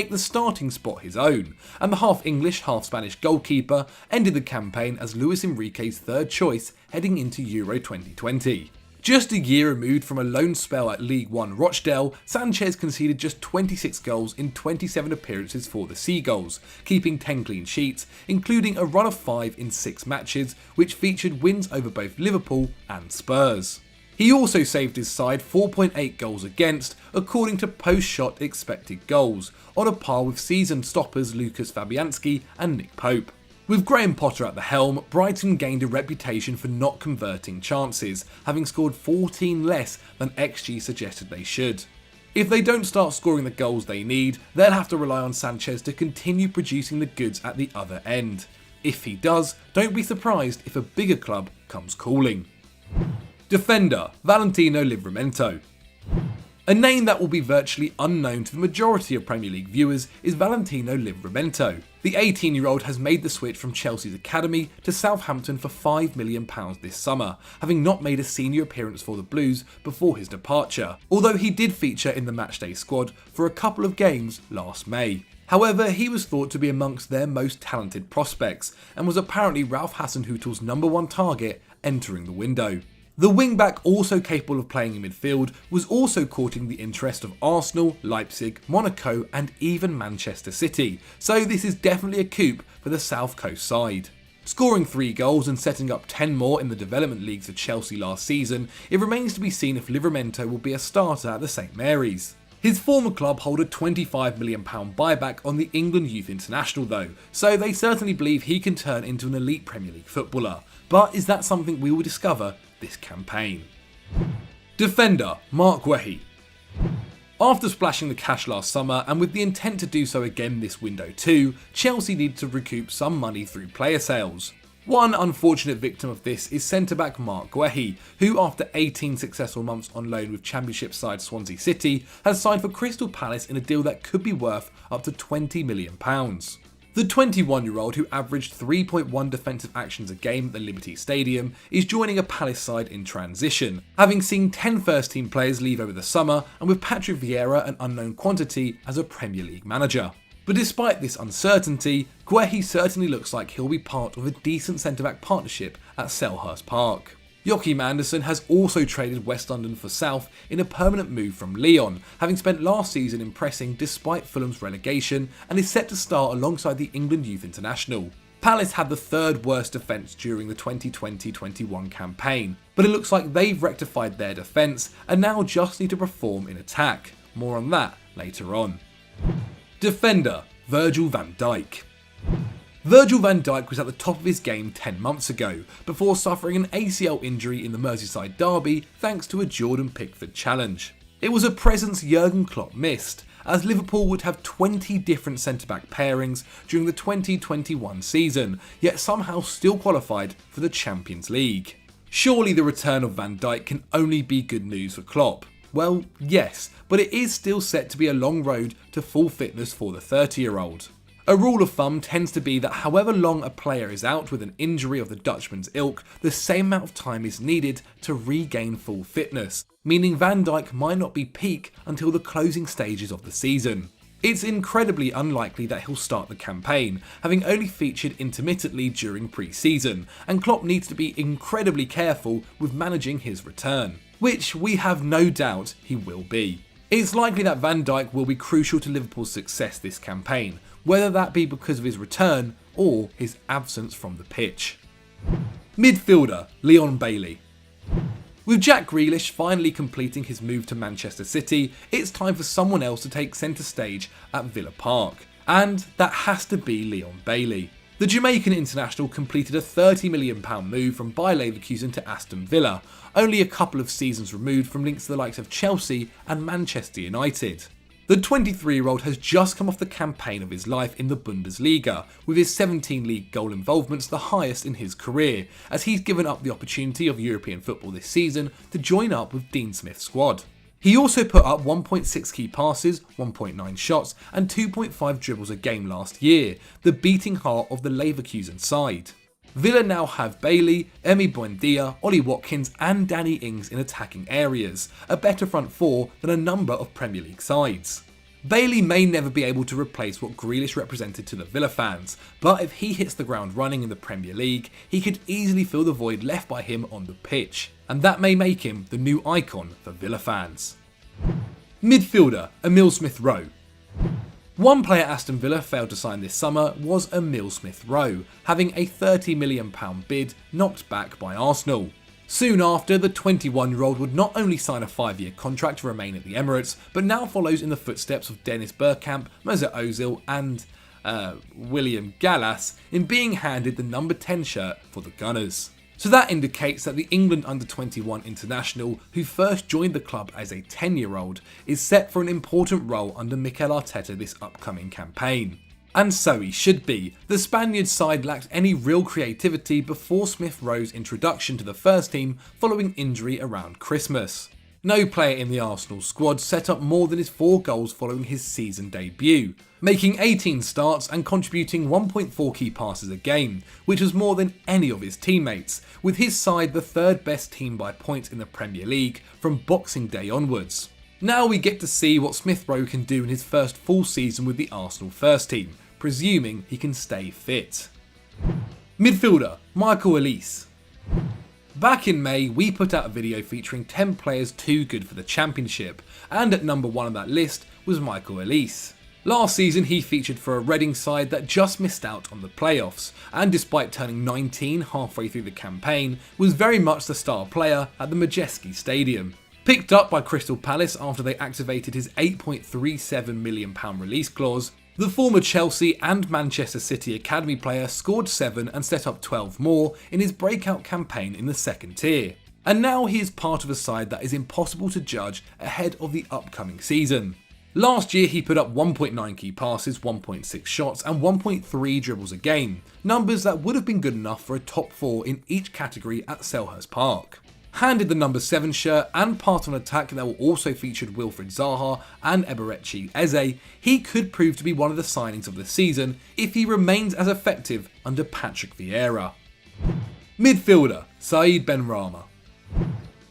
make the starting spot his own, and the half-English, half-Spanish goalkeeper ended the campaign as Luis Enrique's third choice heading into Euro 2020. Just a year removed from a loan spell at League One Rochdale, Sanchez conceded just 26 goals in 27 appearances for the Seagulls, keeping 10 clean sheets, including a run of 5 in 6 matches, which featured wins over both Liverpool and Spurs. He also saved his side 4.8 goals against, according to post-shot expected goals, on a par with seasoned stoppers Lucas Fabianski and Nick Pope. With Graham Potter at the helm, Brighton gained a reputation for not converting chances, having scored 14 less than XG suggested they should. If they don't start scoring the goals they need, they'll have to rely on Sanchez to continue producing the goods at the other end. If he does, don't be surprised if a bigger club comes calling. Defender, Valentino Livramento. A name that will be virtually unknown to the majority of Premier League viewers is Valentino Livramento. The 18-year-old has made the switch from Chelsea's academy to Southampton for £5 million this summer, having not made a senior appearance for the Blues before his departure, although he did feature in the matchday squad for a couple of games last May. However, he was thought to be amongst their most talented prospects, and was apparently Ralph Hasenhüttl's #1 target entering the window. The wingback, also capable of playing in midfield, was also courting the interest of Arsenal, Leipzig, Monaco and even Manchester City, so this is definitely a coup for the South Coast side. Scoring 3 goals and setting up 10 more in the development leagues of Chelsea last season, it remains to be seen if Livramento will be a starter at the St Mary's. His former club hold a £25 million buyback on the England Youth International though, so they certainly believe he can turn into an elite Premier League footballer. But is that something we will discover this campaign? Defender, Marc Guehi. After splashing the cash last summer, and with the intent to do so again this window too, Chelsea need to recoup some money through player sales. One unfortunate victim of this is centre-back Marc Guehi, who after 18 successful months on loan with Championship side Swansea City, has signed for Crystal Palace in a deal that could be worth up to £20 million. The 21-year-old, who averaged 3.1 defensive actions a game at the Liberty Stadium, is joining a Palace side in transition, having seen 10 first-team players leave over the summer, and with Patrick Vieira an unknown quantity as a Premier League manager. But despite this uncertainty, Guehi certainly looks like he'll be part of a decent centre-back partnership at Selhurst Park. Joachim Andersen has also traded West London for South in a permanent move from Lyon, having spent last season impressing despite Fulham's relegation, and is set to start alongside the England Youth International. Palace had the third worst defence during the 2020-21 campaign, but it looks like they've rectified their defence and now just need to perform in attack. More on that later on. Defender, Virgil van Dijk. Virgil van Dijk was at the top of his game 10 months ago, before suffering an ACL injury in the Merseyside derby thanks to a Jordan Pickford challenge. It was a presence Jurgen Klopp missed, as Liverpool would have 20 different centre-back pairings during the 2021 season, yet somehow still qualified for the Champions League. Surely the return of Van Dijk can only be good news for Klopp. Well, yes, but it is still set to be a long road to full fitness for the 30-year-old. A rule of thumb tends to be that however long a player is out with an injury of the Dutchman's ilk, the same amount of time is needed to regain full fitness, meaning Van Dijk might not be peak until the closing stages of the season. It's incredibly unlikely that he'll start the campaign, having only featured intermittently during pre-season, and Klopp needs to be incredibly careful with managing his return, which we have no doubt he will be. It's likely that Van Dijk will be crucial to Liverpool's success this campaign, whether that be because of his return or his absence from the pitch. Midfielder, Leon Bailey. With Jack Grealish finally completing his move to Manchester City, it's time for someone else to take centre stage at Villa Park, and that has to be Leon Bailey. The Jamaican international completed a £30 million move from Bayer Leverkusen to Aston Villa, only a couple of seasons removed from links to the likes of Chelsea and Manchester United. The 23-year-old has just come off the campaign of his life in the Bundesliga, with his 17 league goal involvements the highest in his career, as he's given up the opportunity of European football this season to join up with Dean Smith's squad. He also put up 1.6 key passes, 1.9 shots and 2.5 dribbles a game last year, the beating heart of the Leverkusen side. Villa now have Bailey, Emi Buendia, Ollie Watkins and Danny Ings in attacking areas, a better front four than a number of Premier League sides. Bailey may never be able to replace what Grealish represented to the Villa fans, but if he hits the ground running in the Premier League, he could easily fill the void left by him on the pitch, and that may make him the new icon for Villa fans. Midfielder Emile Smith-Rowe. One player Aston Villa failed to sign this summer was Emile Smith-Rowe, having a £30 million bid knocked back by Arsenal. Soon after, the 21-year-old would not only sign a 5-year contract to remain at the Emirates, but now follows in the footsteps of Dennis Bergkamp, Mesut Ozil and William Gallas in being handed the number 10 shirt for the Gunners. So that indicates that the England under-21 international, who first joined the club as a 10-year-old, is set for an important role under Mikel Arteta this upcoming campaign. And so he should be. The Spaniard's side lacked any real creativity before Smith-Rowe's introduction to the first team following injury around Christmas. No player in the Arsenal squad set up more than his 4 goals following his season debut, making 18 starts and contributing 1.4 key passes a game, which was more than any of his teammates, with his side the 3rd best team by points in the Premier League from Boxing Day onwards. Now we get to see what Smith-Rowe can do in his first full season with the Arsenal first team, presuming he can stay fit. Midfielder Michael Olise. Back in May, we put out a video featuring 10 players too good for the Championship, and at number 1 on that list was Michael Olise. Last season he featured for a Reading side that just missed out on the playoffs, and despite turning 19 halfway through the campaign, was very much the star player at the Madejski Stadium. Picked up by Crystal Palace after they activated his £8.37 million release clause, the former Chelsea and Manchester City academy player scored 7 and set up 12 more in his breakout campaign in the 2nd tier. And now he is part of a side that is impossible to judge ahead of the upcoming season. Last year he put up 1.9 key passes, 1.6 shots and 1.3 dribbles a game, numbers that would have been good enough for a top 4 in each category at Selhurst Park. Handed the number 7 shirt and part on attack that will also feature Wilfried Zaha and Eberechi Eze, he could prove to be one of the signings of the season if he remains as effective under Patrick Vieira. Midfielder Said Benrahma.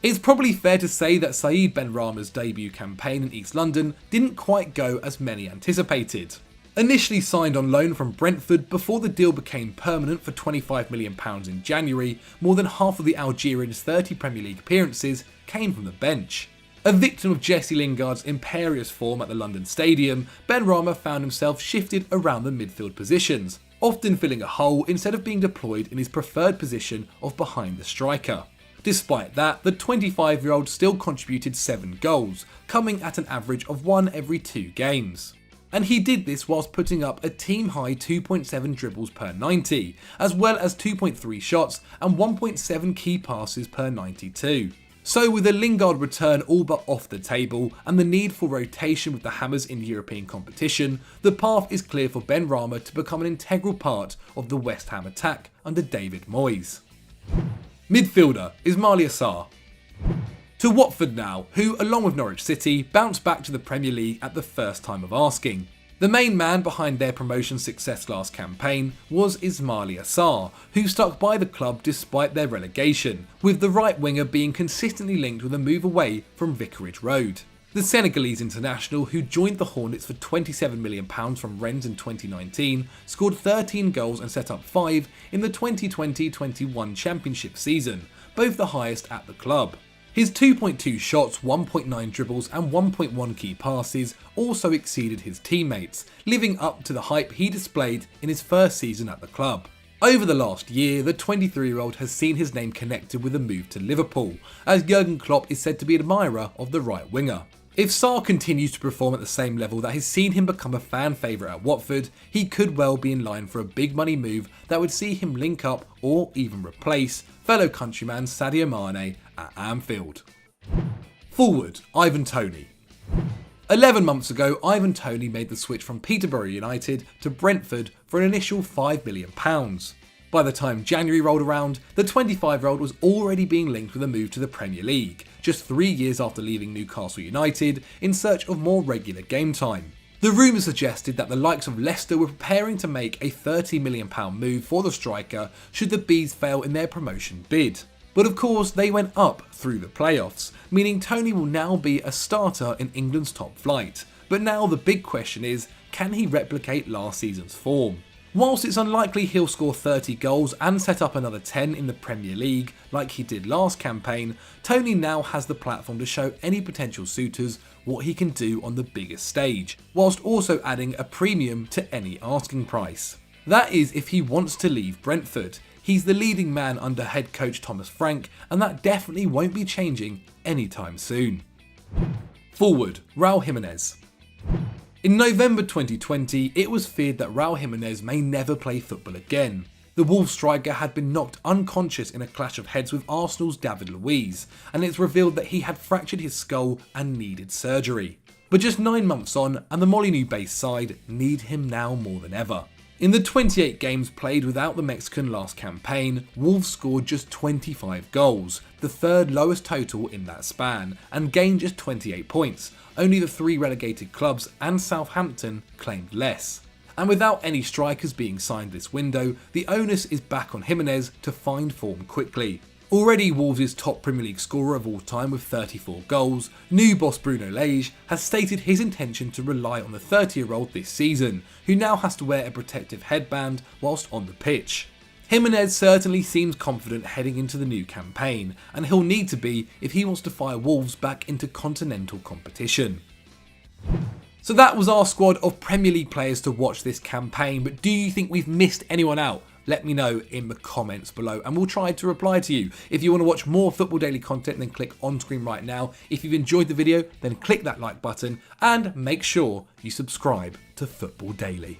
It's probably fair to say that Said Benrahma's debut campaign in East London didn't quite go as many anticipated. Initially signed on loan from Brentford before the deal became permanent for £25 million in January, more than half of the Algerian's 30 Premier League appearances came from the bench. A victim of Jesse Lingard's imperious form at the London Stadium, Benrahma found himself shifted around the midfield positions, often filling a hole instead of being deployed in his preferred position of behind the striker. Despite that, the 25-year-old still contributed 7 goals, coming at an average of 1 every 2 games. And he did this whilst putting up a team-high 2.7 dribbles per 90, as well as 2.3 shots and 1.7 key passes per 92. So with the Lingard return all but off the table and the need for rotation with the Hammers in European competition, the path is clear for Benrahma to become an integral part of the West Ham attack under David Moyes. Midfielder Ismaila Sarr. To Watford now, who, along with Norwich City, bounced back to the Premier League at the first time of asking. The main man behind their promotion success last campaign was Ismaila Sarr, who stuck by the club despite their relegation, with the right winger being consistently linked with a move away from Vicarage Road. The Senegalese international, who joined the Hornets for £27 million from Rennes in 2019, scored 13 goals and set up 5 in the 2020-21 Championship season, both the highest at the club. His 2.2 shots, 1.9 dribbles and 1.1 key passes also exceeded his teammates, living up to the hype he displayed in his first season at the club. Over the last year, the 23-year-old has seen his name connected with a move to Liverpool, as Jurgen Klopp is said to be an admirer of the right winger. If Sarr continues to perform at the same level that has seen him become a fan favourite at Watford, he could well be in line for a big money move that would see him link up or even replace fellow countryman Sadio Mane at Anfield. Forward Ivan Toney. 11 months ago, Ivan Toney made the switch from Peterborough United to Brentford for an initial £5 million. By the time January rolled around, the 25-year-old was already being linked with a move to the Premier League, just 3 years after leaving Newcastle United in search of more regular game time. The rumours suggested that the likes of Leicester were preparing to make a £30 million move for the striker should the Bees fail in their promotion bid. But of course they went up through the playoffs, meaning Toney will now be a starter in England's top flight, But now the big question is, can he replicate last season's form? Whilst it's unlikely he'll score 30 goals and set up another 10 in the Premier League like he did last campaign, Toney now has the platform to show any potential suitors what he can do on the biggest stage, whilst also adding a premium to any asking price. That is if he wants to leave Brentford. He's the leading man under head coach Thomas Frank, and that definitely won't be changing anytime soon. Forward, Raul Jimenez. In November 2020, it was feared that Raul Jimenez may never play football again. The Wolves striker had been knocked unconscious in a clash of heads with Arsenal's David Luiz, and it's revealed that he had fractured his skull and needed surgery. But just 9 months on, and the Molineux-based side need him now more than ever. In the 28 games played without the Mexican last campaign, Wolves scored just 25 goals, the third lowest total in that span, and gained just 28 points. Only the 3 relegated clubs and Southampton claimed less. And without any strikers being signed this window, the onus is back on Jimenez to find form quickly. Already Wolves' top Premier League scorer of all time with 34 goals, new boss Bruno Lage has stated his intention to rely on the 30-year-old this season, who now has to wear a protective headband whilst on the pitch. Jimenez certainly seems confident heading into the new campaign, and he'll need to be if he wants to fire Wolves back into continental competition. So that was our squad of Premier League players to watch this campaign, but do you think we've missed anyone out? Let me know in the comments below and we'll try to reply to you. If you want to watch more Football Daily content, then click on screen right now. If you've enjoyed the video, then click that like button and make sure you subscribe to Football Daily.